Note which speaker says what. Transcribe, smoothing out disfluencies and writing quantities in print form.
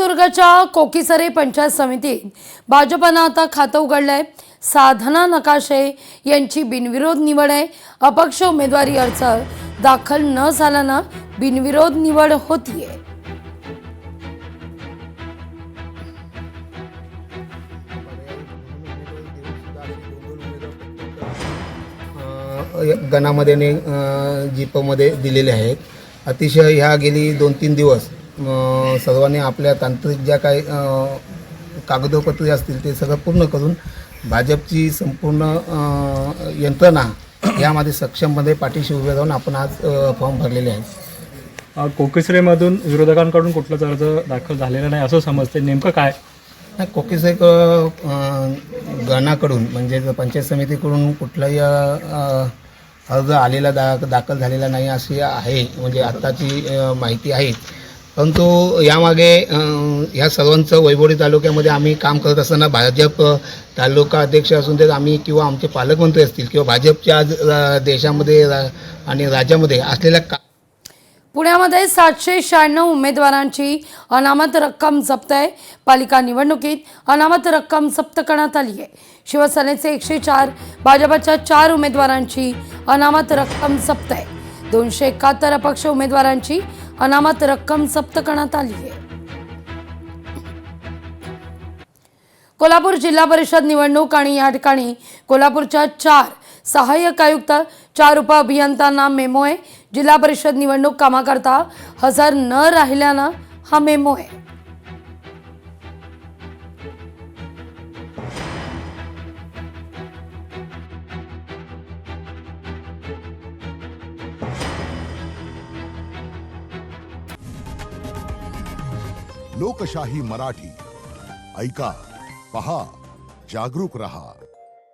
Speaker 1: सिंधुदुर्गच्या कोकीसरे पंचायत समितीत भाजपनं आता खातं उघडलंय। साधना नकाशे यांची बिनविरोध निवड आहे। अपक्ष उमेदवारी अर्ज दाखल न झाल्यानं बिनविरोध निवड होतीये।
Speaker 2: गणामध्ये जीपमध्ये दिलेले आहेत। अतिशय ह्या गेली 2-3 दिवस सर्वांनी आपल्या तांत्रिक ज्या काही कागदपत्रे असतील ते सगळं पूर्ण करून भाजपची संपूर्ण यंत्रणा यामध्ये सक्षममध्ये पाठीशी उभे राहून आपण आज फॉर्म भरलेले आहेत।
Speaker 3: कोकिसरेमधून विरोधकांकडून कुठलाच अर्ज दाखल झालेला नाही असं समजते, नेमकं काय?
Speaker 2: नाही, कोकिसरे गणाकडून म्हणजे पंचायत समितीकडून कुठलाही अर्ज आलेला दाखल झालेला नाही अशी आहे, म्हणजे आत्ताची माहिती आहे। परंतु यामागे ह्या सर्वांचं वैभववाडी तालुक्यामध्ये आम्ही काम करत असताना भाजप तालुका अध्यक्ष असून ते आम्ही किंवा आमचे पालकमंत्री असतील किंवा भाजपच्या आज देशामध्ये आणि राज्यामध्ये असलेल्या
Speaker 1: पुण्यामध्ये 796 उमेदवारांची अनामत रक्कम जप्त आहे। पालिका निवडणुकीत अनामत रक्कम जप्त करण्यात आली आहे। शिवसेनेचे 104, भाजपच्या 4 उमेदवारांची अनामत रक्कम जप्त आहे। 271 अपक्ष उमेदवारांची अनामत रक्कम जप्त करण्यात आली आहे। कोल्हापूर जिल्हा परिषद निवडणूक आणि या ठिकाणी कोल्हापूरच्या 4 सहाय्यक आयुक्त, 4 उप अभियंत्यांना मेमो आहे। जिल्हा परिषद निवडणूक कामाकरता हजर न राहिल्यानं हा मेमो आहे।
Speaker 4: लोकशाही मराठी ऐका, पहा, जागरूक रहा।